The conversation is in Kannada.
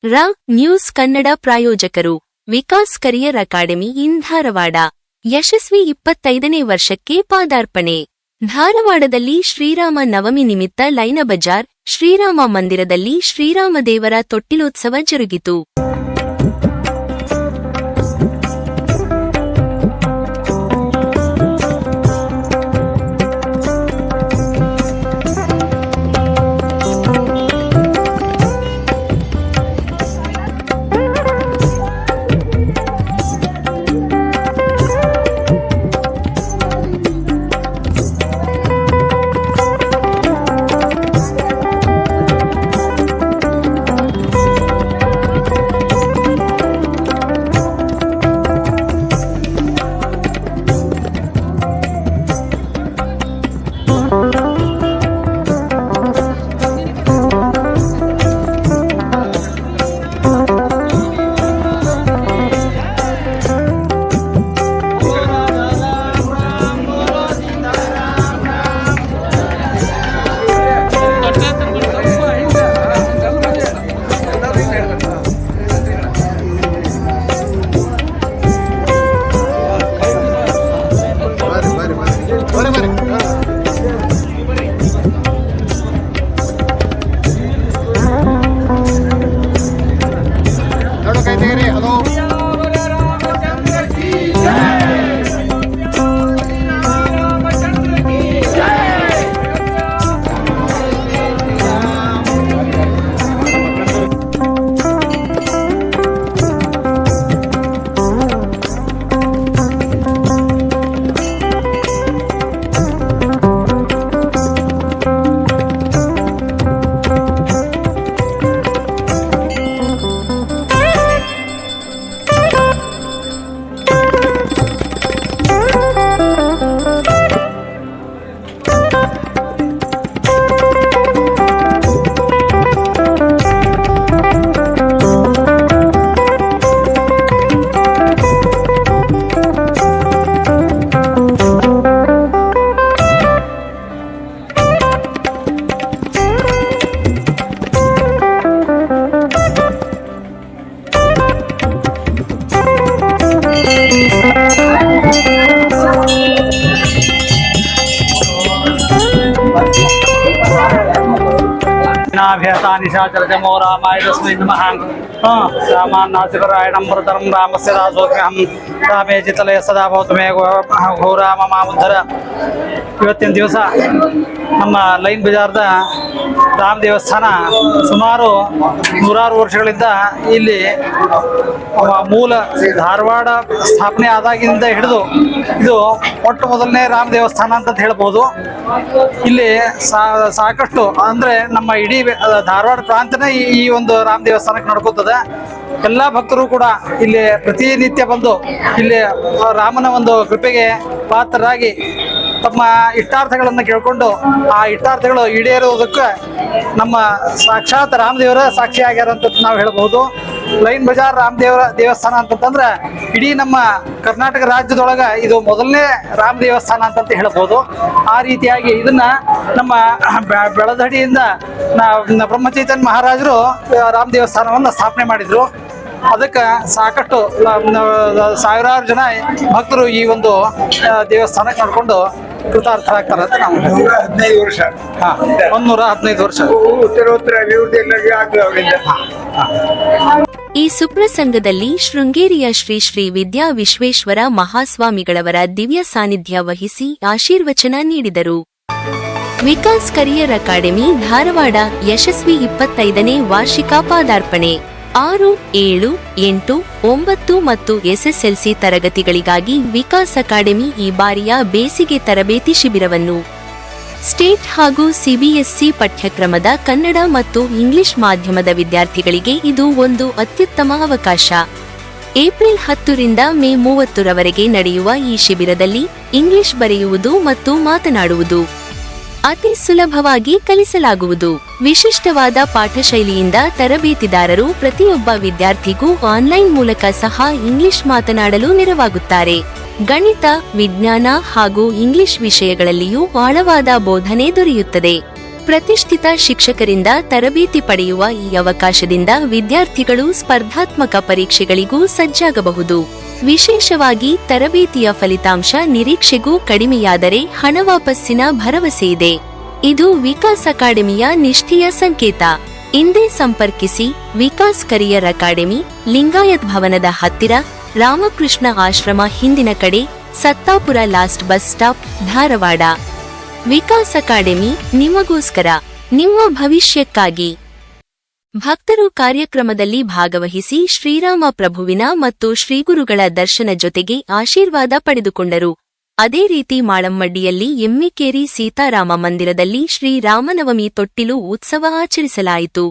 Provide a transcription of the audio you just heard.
ರ ನ್ಯೂಸ್ ಕನ್ನಡ ಪ್ರಾಯೋಜಕರು Vikas career academy in Dharwad. ಯಶಸ್ವಿ 25ನೇ ವರ್ಷಕ್ಕೆ ಪಾದಾರ್ಪಣೆ. ಧಾರವಾಡದಲ್ಲಿ ಶ್ರೀರಾಮ ನವಮಿ ನಿಮಿತ್ತ ಲೈನ ಬಜಾರ್ ಶ್ರೀರಾಮ ಮಂದಿರದಲ್ಲಿ ಶ್ರೀರಾಮದೇವರ ತೊಟ್ಟಿಲೋತ್ಸವ ಜರುಗಿತು. निशाचरजमो रामाय तस्मै नमः। रामान्नासिकराय नम्रतरं रामस्य दासोऽहं रामे चितलय सदा भवतु मे ಘೋರಾಮ ಮಾಮುದ್ಧರ. ಇವತ್ತಿನ ದಿವಸ ನಮ್ಮ ಲೈನ್ ಬಜಾರ್ದ ರಾಮ ದೇವಸ್ಥಾನ ಸುಮಾರು 100 ವರ್ಷಗಳಿಂದ ಇಲ್ಲಿ ಮೂಲ ಧಾರವಾಡ ಸ್ಥಾಪನೆ ಆದಾಗಿಂದ ಹಿಡಿದು ಇದು ಮೊಟ್ಟ ಮೊದಲನೇ ರಾಮ ದೇವಸ್ಥಾನ ಅಂತ ಹೇಳ್ಬೋದು. ಇಲ್ಲಿ ಸಾಕಷ್ಟು ಅಂದ್ರೆ ನಮ್ಮ ಇಡೀ ಧಾರವಾಡ ಪ್ರಾಂತನೇ ಈ ಒಂದು ರಾಮ ದೇವಸ್ಥಾನಕ್ಕೆ ನಡ್ಕೋತದೆ. ಎಲ್ಲ ಭಕ್ತರು ಕೂಡ ಇಲ್ಲಿ ಪ್ರತಿನಿತ್ಯ ಬಂದು ಇಲ್ಲಿ ರಾಮನ ಒಂದು ಕೃಪೆಗೆ ಪಾತ್ರರಾಗಿ ತಮ್ಮ ಇಷ್ಟಾರ್ಥಗಳನ್ನು ಕೇಳ್ಕೊಂಡು ಆ ಇಷ್ಟಾರ್ಥಗಳು ಈಡೇರುವುದಕ್ಕೆ ನಮ್ಮ ಸಾಕ್ಷಾತ್ ರಾಮದೇವರ ಸಾಕ್ಷಿ ಆಗ್ಯಾರ ಅಂತ ನಾವು ಹೇಳ್ಬಹುದು. ಲೈನ್ ಬಜಾರ್ ರಾಮದೇವರ ದೇವಸ್ಥಾನ ಅಂತಂದ್ರೆ ಇಡೀ ನಮ್ಮ ಕರ್ನಾಟಕ ರಾಜ್ಯದೊಳಗ ಇದು ಮೊದಲನೇ ರಾಮ ದೇವಸ್ಥಾನ ಅಂತ ಹೇಳ್ಬೋದು. ಆ ರೀತಿಯಾಗಿ ಇದನ್ನ ನಮ್ಮ ಬೆಳದಡಿಯಿಂದ ಬ್ರಹ್ಮಚೈತನ್ಯ ಮಹಾರಾಜರು ರಾಮ ದೇವಸ್ಥಾನವನ್ನು ಸ್ಥಾಪನೆ ಮಾಡಿದ್ರು. ಅದಕ್ಕೆ ಸಾಕಷ್ಟು ಸಾವಿರಾರು ಜನ ಭಕ್ತರು ಈ ಒಂದು ದೇವಸ್ಥಾನಕ್ಕೆ ನಡ್ಕೊಂಡು ಕೃತಾರ್ಥರಾಗ್ತಾರೆ ಅಂತ ನಾವು 115 ವರ್ಷ 115 ವರ್ಷ ಉತ್ತರೋತ್ತರ ಅಭಿವೃದ್ಧಿ ಈ ಸುಪ್ರಸಂಗದಲ್ಲಿ ಶೃಂಗೇರಿಯ ಶ್ರೀ ಶ್ರೀ ವಿದ್ಯಾ ವಿಶ್ವೇಶ್ವರ ಮಹಾಸ್ವಾಮಿಗಳವರ ದಿವ್ಯ ಸಾನ್ನಿಧ್ಯ ವಹಿಸಿ ಆಶೀರ್ವಚನ ನೀಡಿದರು. ವಿಕಾಸ್ ಕರಿಯರ್ ಅಕಾಡೆಮಿ ಧಾರವಾಡ ಯಶಸ್ವಿ 25ನೇ ವಾರ್ಷಿಕ ಪಾದಾರ್ಪಣೆ. 6, 7, 8, 9 ಮತ್ತು ಎಸ್ಎಸ್ಎಲ್ಸಿ ತರಗತಿಗಳಿಗಾಗಿ ವಿಕಾಸ್ ಅಕಾಡೆಮಿ ಈ ಬಾರಿಯ ಬೇಸಿಗೆ ತರಬೇತಿ ಶಿಬಿರವನ್ನು ಸ್ಟೇಟ್ ಹಾಗೂ ಸಿಬಿಎಸ್ಇ ಪಠ್ಯಕ್ರಮದ ಕನ್ನಡ ಮತ್ತು ಇಂಗ್ಲಿಷ್ ಮಾಧ್ಯಮದ ವಿದ್ಯಾರ್ಥಿಗಳಿಗೆ ಇದು ಒಂದು ಅತ್ಯುತ್ತಮ ಅವಕಾಶ. ಏಪ್ರಿಲ್ 10 ರಿಂದ ಮೇ 30 ರವರೆಗೆ ನಡೆಯುವ ಈ ಶಿಬಿರದಲ್ಲಿ ಇಂಗ್ಲಿಷ್ ಬರೆಯುವುದು ಮತ್ತು ಮಾತನಾಡುವುದು ಅತಿ ಸುಲಭವಾಗಿ ಕಲಿಸಲಾಗುವುದು. ವಿಶಿಷ್ಟವಾದ ಪಾಠಶೈಲಿಯಿಂದ ತರಬೇತಿದಾರರು ಪ್ರತಿಯೊಬ್ಬ ವಿದ್ಯಾರ್ಥಿಗೂ ಆನ್ಲೈನ್ ಮೂಲಕ ಸಹ ಇಂಗ್ಲಿಷ್ ಮಾತನಾಡಲು ನೆರವಾಗುತ್ತಾರೆ. ಗಣಿತ, ವಿಜ್ಞಾನ ಹಾಗೂ ಇಂಗ್ಲಿಷ್ ವಿಷಯಗಳಲ್ಲಿಯೂ ಆಳವಾದ ಬೋಧನೆ ದೊರೆಯುತ್ತದೆ. ಪ್ರತಿಷ್ಠಿತ ಶಿಕ್ಷಕರಿಂದ ತರಬೇತಿ ಪಡೆಯುವ ಈ ಅವಕಾಶದಿಂದ ವಿದ್ಯಾರ್ಥಿಗಳು ಸ್ಪರ್ಧಾತ್ಮಕ ಪರೀಕ್ಷೆಗಳಿಗೂ ಸಜ್ಜಾಗಬಹುದು. ವಿಶೇಷವಾಗಿ ತರಬೇತಿಯ ಫಲಿತಾಂಶ ನಿರೀಕ್ಷೆಗೂ ಕಡಿಮೆಯಾದರೆ ಹಣ ವಾಪಸ್ಸಿನ ಭರವಸೆಯಿದೆ. ಇದು ವಿಕಾಸ್ ಅಕಾಡೆಮಿಯ ನಿಷ್ಠೆಯ ಸಂಕೇತ. ಇಂದೇ ಸಂಪರ್ಕಿಸಿ ವಿಕಾಸ್ ಕರಿಯರ್ ಅಕಾಡೆಮಿ, ಲಿಂಗಾಯತ್ ಭವನದ ಹತ್ತಿರ, ರಾಮಕೃಷ್ಣ ಆಶ್ರಮ ಹಿಂದಿನ ಕಡೆ, Sattapur last bus stop, Dharwad. Vikas academy ನಿಮಗೋಸ್ಕರ, ನಿಮ್ಮ ಭವಿಷ್ಯಕ್ಕಾಗಿ. ಭಕ್ತರು ಕಾರ್ಯಕ್ರಮದಲ್ಲಿ ಭಾಗವಹಿಸಿ ಶ್ರೀರಾಮ ಪ್ರಭುವಿನ ಮತ್ತು ಶ್ರೀಗುರುಗಳ ದರ್ಶನ ಜೊತೆಗೆ ಆಶೀರ್ವಾದ ಪಡೆದುಕೊಂಡರು. ಅದೇ ರೀತಿ ಮಾಳಮ್ಮಡ್ಡಿಯಲ್ಲಿ ಎಮ್ಮಿಕೇರಿ ಸೀತಾರಾಮ ಮಂದಿರದಲ್ಲಿ ಶ್ರೀರಾಮನವಮಿ ತೊಟ್ಟಿಲು ಉತ್ಸವ ಆಚರಿಸಲಾಯಿತು.